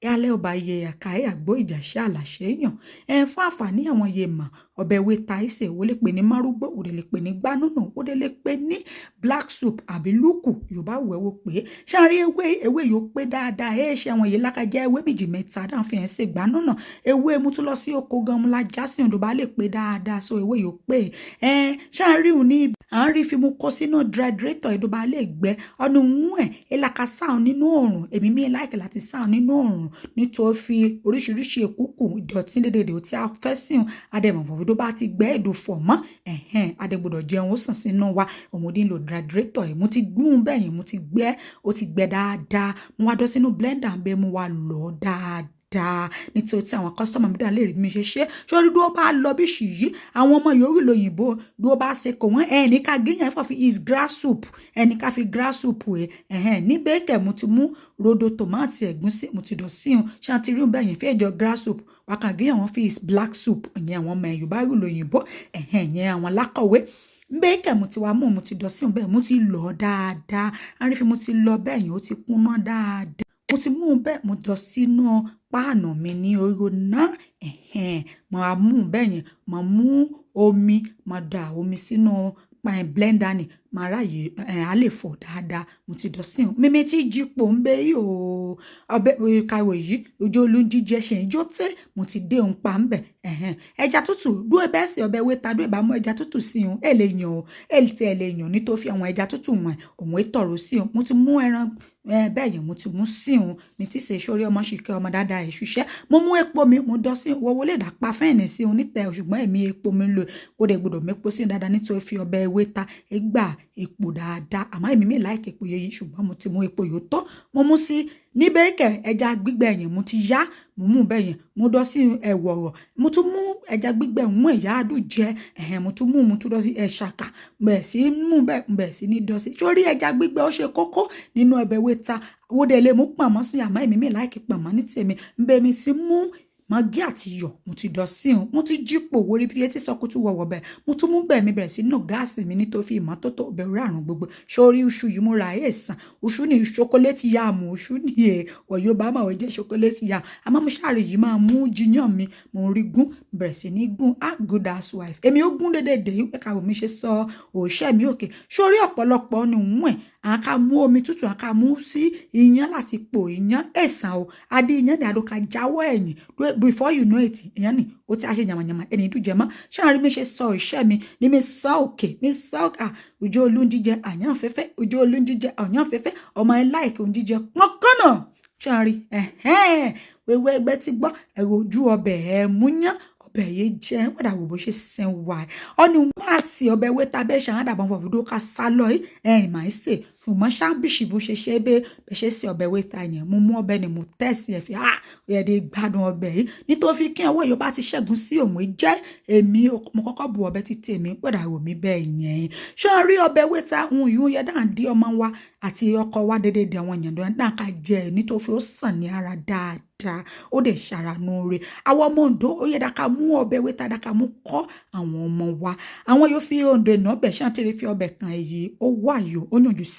yálẹ̀ ọba yẹ àkàyè àgbo ìjàṣẹ́ àlàṣẹ́yàn fún àǹfààní àwọn yẹ mà ọbẹ̀ ewé taise ó lè pè ní márúgbó ó lè pè ní gbánúnà ó lè pè ní black soup àbí lúkù yorùbá wẹ̀wò pé ṣáàrí ewé yóò pé dáadáa ṣe àwọn yìí lákàjẹ́ ewé méjì mẹ́ta dáhùn fi hàn ṣe gbánúnà ewé mu tún lọ sí oko gan mu la jásí òdòbá lè pé dáadáa so ewé yóò pé ṣáàrí òun ní à ń rí fi mu kó sínú hydrator ìdòbá lè gbẹ ọdún mú ìlàkà sáwọn nínú òòrùn èmi mi láìkè láti sáwọn nínú òòrùn nítorí fi oríṣiríṣi èkúkù ìdọ̀tí dédé tí a fẹ́ sìn adẹ̀mọ̀fọ̀ tó bá ti gbẹ́ èdò fọ̀ mọ́ adẹ̀gbọ̀dọ̀ jẹun ó sàn sínú wa òun dín lo hydrator mo ti gbún bẹ́ẹ̀ yẹn mo ti gbẹ́ ó ti gbẹ dáadáa mo wá dọ́ sínú blender ń bẹ́ mo wá lọ dáadáa nítorí tí àwọn kọ́sítọ́mù mi dà lè rí mi ṣe sórí dúró bá lọ bí ṣì yí àwọn ọmọ yòókù lóyìnbó dúró bá ṣe kò wọ́n ẹni ká gíyàn fọ́ fi is grass soup ẹni ká fi grass soup níbẹ̀ kẹ̀ mo ti mú rodo tòmátì ẹ̀gúnsí mo ti dọ̀ sí un ṣé àti rí bẹ́ẹ̀ yẹn fẹ́ jọ grass soup wákà gíyàn wọn fi is black soup ìyẹn àwọn ọmọ Yorùbá lóyìnbó ìyẹn àwọn lákọ̀wé bẹ́ẹ̀kẹ̀ mo ti wá mú mo ti dọ̀ sí un bẹ́ẹ̀ mo ti lọ dáadáa arífi mo ti lọ bẹ́ẹ̀ yẹn ó ti kúnná dáadáa mo ti mú un bẹ́ẹ̀ mo dọ̀ sínú páànù mi ní orí náà mo á mú un bẹ́ẹ̀ yẹn mo mú omi mo dà omi sínú blender ni màá ráyè á lè fọ̀ dáadáa mo ti dọ̀ sí un mímí tí jípò ń bẹ yìí o ọbẹ̀ kàwé yìí ojú olóúnjíjẹ ṣe ìjó tẹ́ mo ti dé òun pa ń bẹ̀ ẹja tútù dúró bẹ́ẹ̀ sí ọbẹ̀ wẹ́ta dúró ìbámu ẹja tútù sí un ẹ lè yàn o ẹ lè yàn nítorí fi àwọn ẹja tútù wọn òun ètòrò sí un mo ti mú ẹran bẹ́ẹ̀ yẹn mo ti mú sí un mi ti ṣe sórí ọmọ ṣìkẹ́ ọmọ dáadáa ẹ̀ ṣiṣẹ́ mo mú epo mi mo dọ́ sí wọ́wọ́ lè dà pa fẹ́ẹ̀nì sí un nítẹ̀ ṣùgbọ́n èmi epo mi lò ó dẹ̀ gbọ́dọ̀ mẹ́po sí dáadáa nítorí fi ọbẹ̀ ewé ta ẹgbà epo dáadáa àmọ́ èmi mi láìkè epo yẹyẹ ṣùgbọ́n mo ti mú epo yòó tó mo mú sí níbẹ̀ kẹ̀ ẹja gbígbẹ yẹn mo ti yá mo mú bẹ́ẹ̀ yẹn mo dọ́ sí ẹ̀wọ̀rọ̀ mo tún mú ẹja gbígbẹ mú ẹ̀yà àdùn jẹ mo tún dọ́ sí ẹ̀ṣàkà bẹ́ẹ̀ sí mú bẹ́ẹ̀ sí ní dọ́ sí sórí ẹja gbígbẹ ó ṣe kókó nínú ọbẹ̀ ewé ta wo dẹ̀ lè mú pàmò sí àmọ́ èmi mi láìkè pàmò ní tèmi bẹ́ẹ̀ mi ti mú magi àti iyọ̀ mo ti dọ̀ sí un mo ti jípò wórí bí etí sọkútù wọ̀wọ̀ bẹ́ẹ̀ mo tún mú bẹ́ẹ̀ mi bẹ̀rẹ̀ sí náà gáàsì mi nítorí ìmọ́tótó bẹ̀rù àrùn gbogbo sórí uṣu yìí mo ra èèsàn uṣu ní ṣokoléètì yá àmọ́ uṣu ní wọ̀ yóò bá máa wọ̀ jẹ́ ṣokoléètì yá àmọ́ mo ṣàrè yìí máa mú jiyàn mi mo rí gún bẹ̀rẹ̀ sí ní gún good housewife èmi ó gún dédé ìwé kàwé mi ṣe sọ òṣẹ́ mi òkè sórí ọ̀pọ̀lọpọ̀ ni òun àká mú omi tútù àká mú sí iyán láti pò iyán ẹ̀sán o adé iyán ní àdókà jáwọ́ ẹ̀yìn before you know it iyán ni ó ti a ṣe yàmàyàmà ẹni ìdújẹ mọ́ ṣáàrí mi ṣe sọ iṣẹ́ mi ní mi sọ òkè mi sọ ojú olúndíjẹ àyàn fẹ́fẹ́ ojú olúndíjẹ àyàn fẹ́fẹ́ ọmọ ẹ láìkè oúnjíjẹ pọ́nkánà ṣáàrí wẹ́wẹ́ ẹgbẹ́ ti gbọ́ ẹ̀rọ ojú ọbẹ̀ ẹ̀ múyán ọbẹ̀ yìí jẹ́ wọ́dà wò bó ṣe sẹ́n wá ọ́nì máa sì ọbẹ̀ wé tabẹ́ ṣàn àdàbọ̀ fọ̀fọ̀dó ká sálọ ẹ̀yìn máa ń sè ṣùgbọ́n ṣáàbìṣì bó ṣe ṣe bẹ́ẹ̀ ṣe sí ọbẹ̀ wé ta yẹn mo mú ọbẹ̀ ni mo tẹ̀sí ẹ̀ fi ẹ̀ẹ́dẹ̀ gbádùn ọbẹ̀ yìí nítorí kí ọwọ́ yóò bá ti ṣẹ́gun sí òun jẹ́ èmi mo kọ́kọ́ bu ọbẹ̀ títí èmi wọ́dà wò mí bẹ́ẹ̀ yẹn ṣé o rí ọbẹ̀ wé ta òun yìí ó yẹ dáhà dí ọmọ wa àti ọkọ wa dédé dé àwọn èèyàn náà ká jẹ nítorí ó sàn ní ara dáadáa ó dẹ̀ ṣàrànú rẹ̀ àwọn ọmọ Oǹdó ó yẹ dáká mú ọbẹ̀ wé ta dáká mú kọ́ àwọn ọmọ wa àwọn yóò fi Oǹdó ìnà ọbẹ̀ ṣáà tí ì fi ọbẹ̀ kan èyí ó wà yó ó yànjú sí